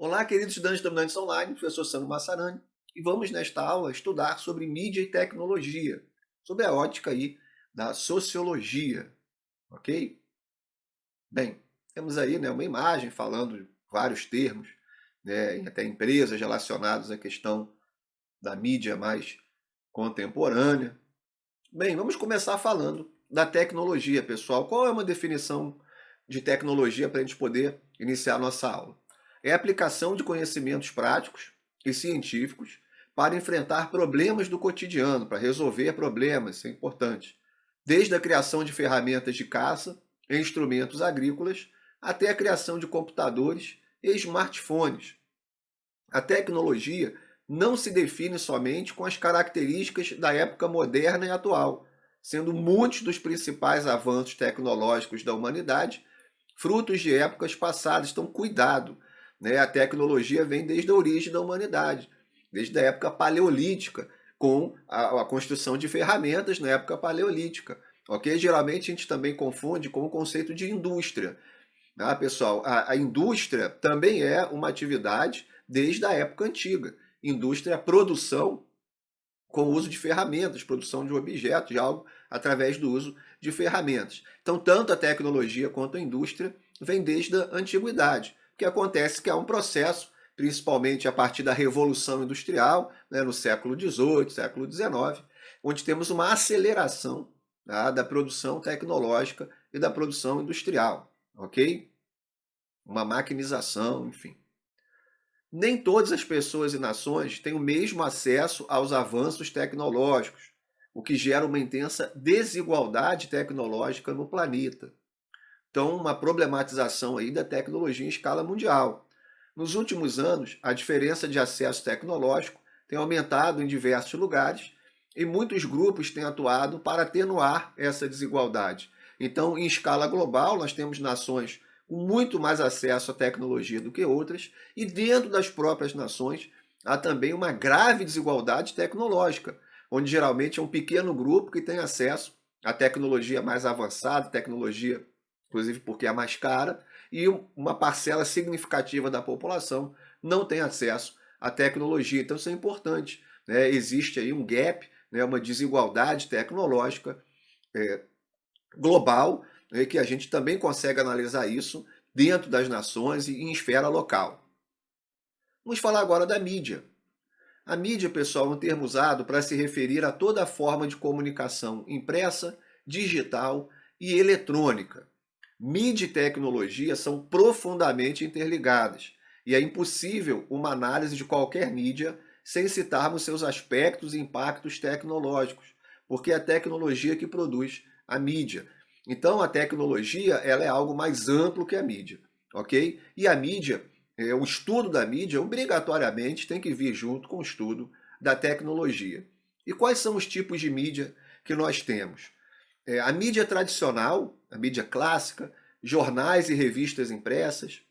Olá, queridos estudantes dominantes online, professor Sandro Massarani, e vamos nesta aula estudar sobre mídia e tecnologia, sob a ótica aí da sociologia, ok? Bem, temos aí uma imagem falando de vários termos, e até empresas relacionadas à questão da mídia mais contemporânea. Bem, vamos começar falando da tecnologia, pessoal. Qual é uma definição de tecnologia para a gente poder iniciar a nossa aula? É a aplicação de conhecimentos práticos e científicos para enfrentar problemas do cotidiano, para resolver problemas, isso é importante. Desde a criação de ferramentas de caça e instrumentos agrícolas, até a criação de computadores e smartphones. A tecnologia não se define somente com as características da época moderna e atual, sendo muitos dos principais avanços tecnológicos da humanidade frutos de épocas passadas. Então, cuidado, a tecnologia vem desde a origem da humanidade, desde a época paleolítica, com a construção de ferramentas na época paleolítica. Ok? Geralmente a gente também confunde com o conceito de indústria. Pessoal, a indústria também é uma atividade desde a época antiga. Indústria é a produção com o uso de ferramentas, produção de objetos, de algo através do uso de ferramentas. Então, tanto a tecnologia quanto a indústria vem desde a antiguidade. O que acontece é que há um processo, principalmente a partir da Revolução Industrial, no século XVIII, século XIX, onde temos uma aceleração da produção tecnológica e da produção industrial, ok? Uma maquinização, enfim. Nem todas as pessoas e nações têm o mesmo acesso aos avanços tecnológicos, o que gera uma intensa desigualdade tecnológica no planeta. Então, uma problematização aí da tecnologia em escala mundial. Nos últimos anos, a diferença de acesso tecnológico tem aumentado em diversos lugares e muitos grupos têm atuado para atenuar essa desigualdade. Então, em escala global, nós temos nações com muito mais acesso à tecnologia do que outras, e dentro das próprias nações há também uma grave desigualdade tecnológica, onde geralmente é um pequeno grupo que tem acesso à tecnologia mais avançada, tecnologia, inclusive porque é mais cara, e uma parcela significativa da população não tem acesso à tecnologia. Então isso é importante. Existe aí um gap, uma desigualdade tecnológica global, que a gente também consegue analisar isso dentro das nações e em esfera local. Vamos falar agora da mídia. A mídia, pessoal, é um termo usado para se referir a toda forma de comunicação impressa, digital e eletrônica. Mídia e tecnologia são profundamente interligadas e é impossível uma análise de qualquer mídia sem citarmos seus aspectos e impactos tecnológicos, porque é a tecnologia que produz a mídia. Então, a tecnologia ela é algo mais amplo que a mídia, ok? E a mídia, o estudo da mídia, obrigatoriamente tem que vir junto com o estudo da tecnologia. E quais são os tipos de mídia que nós temos? A mídia tradicional, a mídia clássica, jornais e revistas impressas,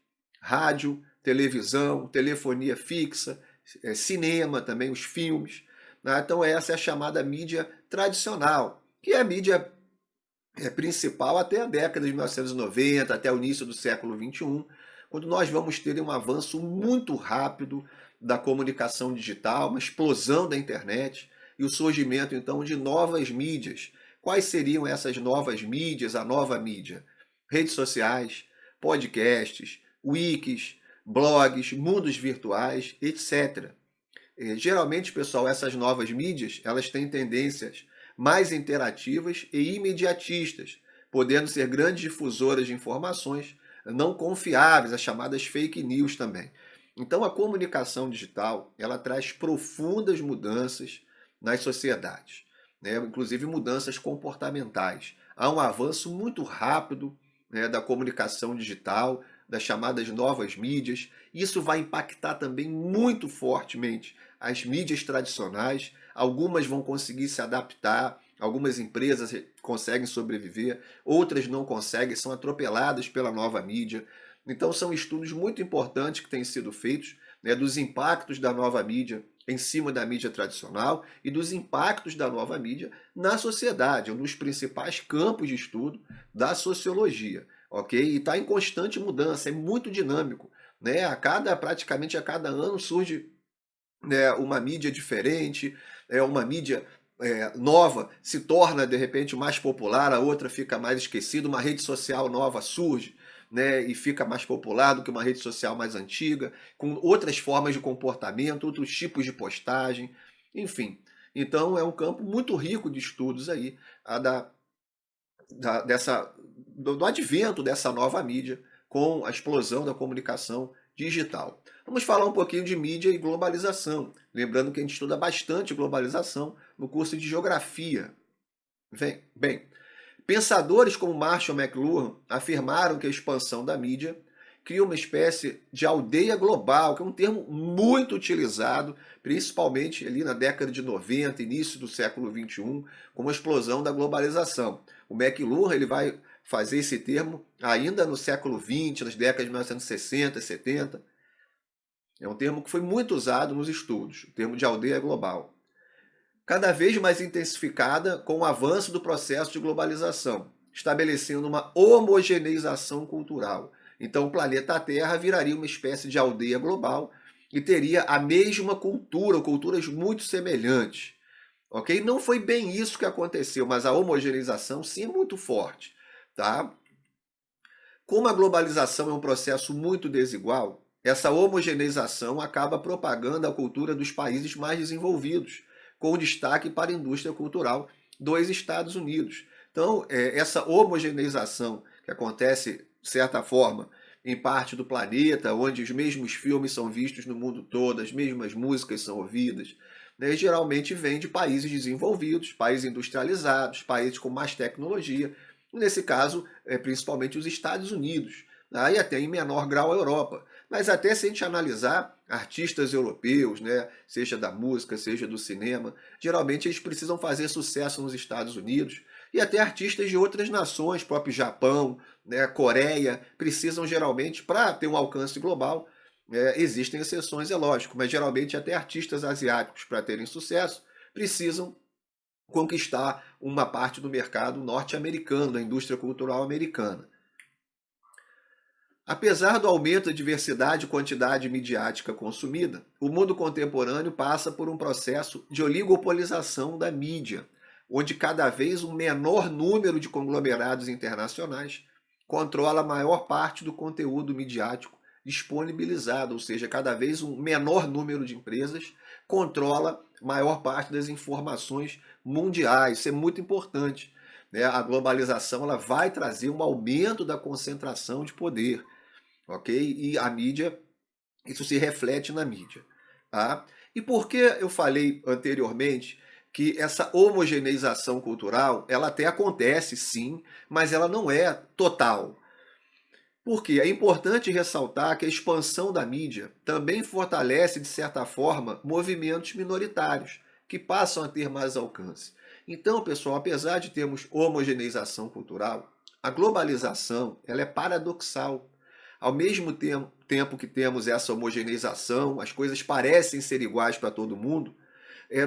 rádio, televisão, telefonia fixa, cinema também, os filmes. Então essa é a chamada mídia tradicional, que é a mídia principal até a década de 1990, até o início do século XXI, quando nós vamos ter um avanço muito rápido da comunicação digital, uma explosão da internet e o surgimento então de novas mídias. Quais seriam essas novas mídias, a nova mídia? Redes sociais, podcasts, wikis, blogs, mundos virtuais, etc. Geralmente, pessoal, essas novas mídias, elas têm tendências mais interativas e imediatistas, podendo ser grandes difusoras de informações não confiáveis, as chamadas fake news também. Então, a comunicação digital, ela traz profundas mudanças nas sociedades, inclusive mudanças comportamentais. Há um avanço muito rápido, da comunicação digital, das chamadas novas mídias. Isso vai impactar também muito fortemente as mídias tradicionais. Algumas vão conseguir se adaptar, algumas empresas conseguem sobreviver, outras não conseguem, são atropeladas pela nova mídia. Então são estudos muito importantes que têm sido feitos, dos impactos da nova mídia em cima da mídia tradicional e dos impactos da nova mídia na sociedade, um dos principais campos de estudo da sociologia, ok? E está em constante mudança, é muito dinâmico. né? Praticamente a cada ano surge, né, uma mídia diferente, uma mídia nova se torna de repente mais popular, a outra fica mais esquecida, uma rede social nova surge, né, e fica mais popular do que uma rede social mais antiga, com outras formas de comportamento, outros tipos de postagem, enfim. Então é um campo muito rico de estudos aí, a da, do advento dessa nova mídia com a explosão da comunicação digital. Vamos falar um pouquinho de mídia e globalização. Lembrando que a gente estuda bastante globalização no curso de geografia. Bem, pensadores como Marshall McLuhan afirmaram que a expansão da mídia cria uma espécie de aldeia global, que é um termo muito utilizado, principalmente ali na década de 90, início do século 21, com a explosão da globalização. O McLuhan ele vai fazer esse termo ainda no século 20, nas décadas de 1960 e 70. É um termo que foi muito usado nos estudos, o termo de aldeia global. Cada vez mais intensificada com o avanço do processo de globalização, estabelecendo uma homogeneização cultural. Então o planeta Terra viraria uma espécie de aldeia global e teria a mesma cultura, culturas muito semelhantes. Ok? Não foi bem isso que aconteceu, mas a homogeneização sim é muito forte. Tá? Como a globalização é um processo muito desigual, essa homogeneização acaba propagando a cultura dos países mais desenvolvidos, com destaque para a indústria cultural dos Estados Unidos. Então, essa homogeneização que acontece, de certa forma, em parte do planeta, onde os mesmos filmes são vistos no mundo todo, as mesmas músicas são ouvidas, né, geralmente vem de países desenvolvidos, países industrializados, países com mais tecnologia, nesse caso, principalmente os Estados Unidos, né, e até em menor grau a Europa. Mas até se a gente analisar artistas europeus, né, seja da música, seja do cinema, geralmente eles precisam fazer sucesso nos Estados Unidos, e até artistas de outras nações, próprio Japão, né, Coreia, precisam geralmente, para ter um alcance global, existem exceções, é lógico, mas geralmente até artistas asiáticos, para terem sucesso, precisam conquistar uma parte do mercado norte-americano, da indústria cultural americana. Apesar do aumento da diversidade e quantidade midiática consumida, o mundo contemporâneo passa por um processo de oligopolização da mídia, onde cada vez um menor número de conglomerados internacionais controla a maior parte do conteúdo midiático disponibilizado, ou seja, cada vez um menor número de empresas controla a maior parte das informações mundiais. Isso é muito importante, né? A globalização ela vai trazer um aumento da concentração de poder, ok? E a mídia, isso se reflete na mídia. Tá? E por que eu falei anteriormente que essa homogeneização cultural, ela até acontece sim, mas ela não é total. Porque é importante ressaltar que a expansão da mídia também fortalece, de certa forma, movimentos minoritários, que passam a ter mais alcance. Então, pessoal, apesar de termos homogeneização cultural, a globalização ela é paradoxal. Ao mesmo tempo que temos essa homogeneização, as coisas parecem ser iguais para todo mundo,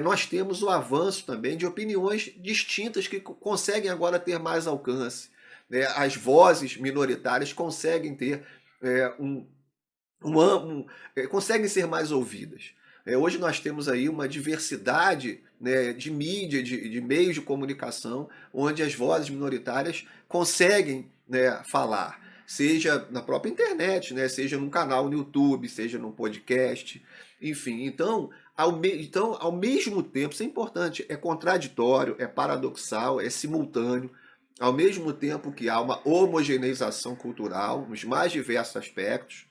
nós temos o avanço também de opiniões distintas que conseguem agora ter mais alcance, né? As vozes minoritárias conseguem ter é, um, conseguem ser mais ouvidas. Hoje nós temos aí uma diversidade, né, de mídia, de meios de comunicação, onde as vozes minoritárias conseguem, né, falar, seja na própria internet, né, seja num canal no YouTube, seja num podcast, enfim. Então, ao mesmo tempo, isso é importante, é contraditório, é paradoxal, é simultâneo, ao mesmo tempo que há uma homogeneização cultural nos mais diversos aspectos,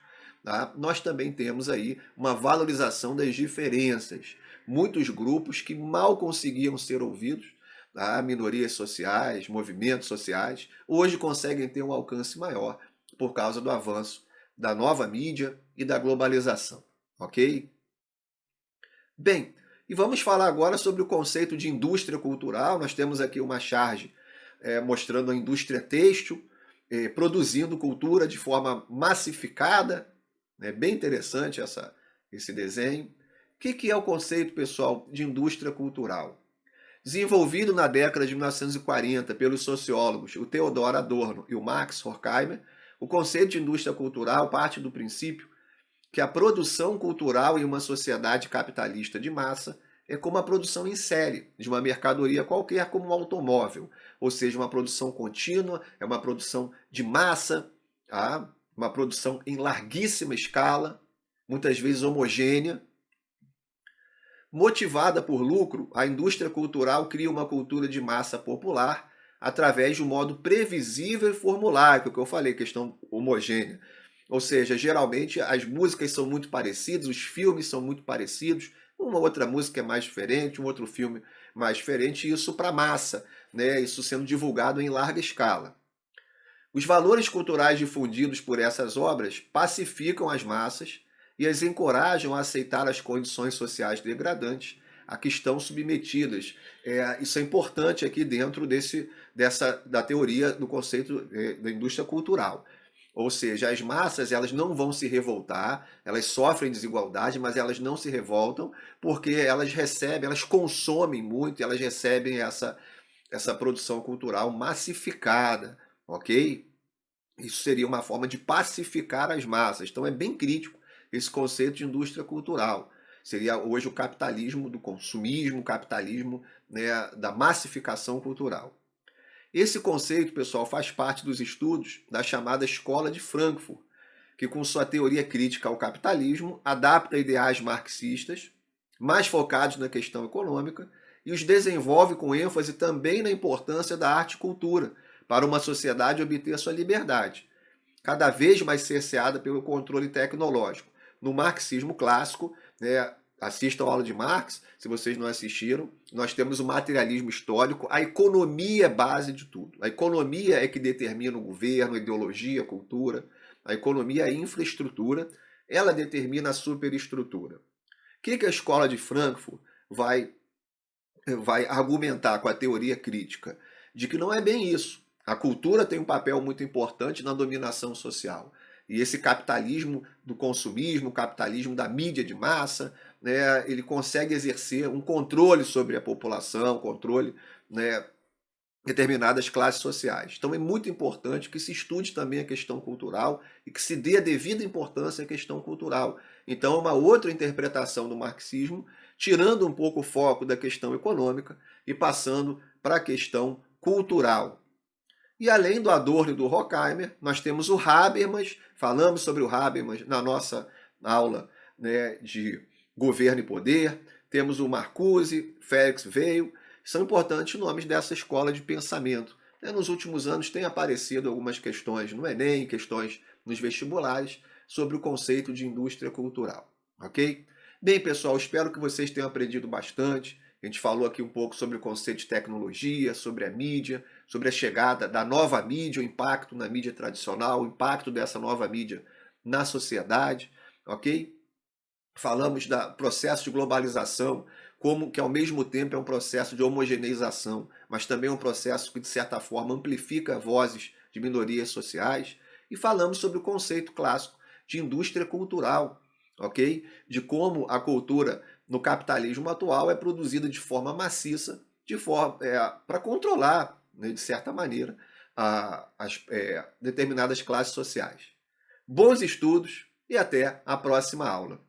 tá? Nós também temos aí uma valorização das diferenças. Muitos grupos que mal conseguiam ser ouvidos, tá? Minorias sociais, movimentos sociais, hoje conseguem ter um alcance maior por causa do avanço da nova mídia e da globalização, ok? Bem, e vamos falar agora sobre o conceito de indústria cultural. Nós temos aqui uma charge mostrando a indústria têxtil, produzindo cultura de forma massificada. É bem interessante esse desenho. O que é o conceito, pessoal, de indústria cultural? Desenvolvido na década de 1940 pelos sociólogos o Theodor Adorno e o Max Horkheimer, o conceito de indústria cultural parte do princípio que a produção cultural em uma sociedade capitalista de massa é como a produção em série de uma mercadoria qualquer, como um automóvel, ou seja, uma produção contínua, é uma produção de massa, tá? Uma produção em larguíssima escala, muitas vezes homogênea. Motivada por lucro, a indústria cultural cria uma cultura de massa popular através de um modo previsível e formulário, que eu falei, questão homogênea. Ou seja, geralmente as músicas são muito parecidas, os filmes são muito parecidos, uma outra música é mais diferente, um outro filme mais diferente, e isso para a massa, né? Isso sendo divulgado em larga escala. Os valores culturais difundidos por essas obras pacificam as massas e as encorajam a aceitar as condições sociais degradantes a que estão submetidas. Isso é importante aqui dentro da teoria do conceito da indústria cultural. Ou seja, as massas elas não vão se revoltar, elas sofrem desigualdade, mas elas não se revoltam porque elas recebem, elas consomem muito, elas recebem essa produção cultural massificada, ok? Isso seria uma forma de pacificar as massas. Então é bem crítico esse conceito de indústria cultural. Seria hoje o capitalismo do consumismo, o capitalismo, né, da massificação cultural. Esse conceito, pessoal, faz parte dos estudos da chamada Escola de Frankfurt, que com sua teoria crítica ao capitalismo adapta ideais marxistas, mais focados na questão econômica, e os desenvolve com ênfase também na importância da arte e cultura para uma sociedade obter sua liberdade, cada vez mais cerceada pelo controle tecnológico. No marxismo clássico, né, assistam a aula de Marx, se vocês não assistiram, nós temos o materialismo histórico, a economia é base de tudo. A economia é que determina o governo, a ideologia, a cultura. A economia é a infraestrutura, ela determina a superestrutura. O que a escola de Frankfurt vai argumentar com a teoria crítica? De que não é bem isso. A cultura tem um papel muito importante na dominação social. E esse capitalismo do consumismo, o capitalismo da mídia de massa, né, ele consegue exercer um controle sobre a população, controle, né, determinadas classes sociais. Então é muito importante que se estude também a questão cultural e que se dê a devida importância à questão cultural. Então, uma outra interpretação do marxismo, tirando um pouco o foco da questão econômica e passando para a questão cultural. E além do Adorno e do Horkheimer, nós temos o Habermas, falamos sobre o Habermas na nossa aula, né, de Governo e Poder, temos o Marcuse, Félix Weil, são importantes nomes dessa escola de pensamento. Nos últimos anos tem aparecido algumas questões no Enem, questões nos vestibulares, sobre o conceito de indústria cultural, ok? Bem, pessoal, espero que vocês tenham aprendido bastante. A gente falou aqui um pouco sobre o conceito de tecnologia, sobre a mídia, sobre a chegada da nova mídia, o impacto na mídia tradicional, o impacto dessa nova mídia na sociedade, ok? Falamos do processo de globalização, como que ao mesmo tempo é um processo de homogeneização, mas também é um processo que, de certa forma, amplifica vozes de minorias sociais. E falamos sobre o conceito clássico de indústria cultural, ok? De como a cultura no capitalismo atual é produzida de forma maciça, para controlar, né, de certa maneira, as determinadas classes sociais. Bons estudos e até a próxima aula.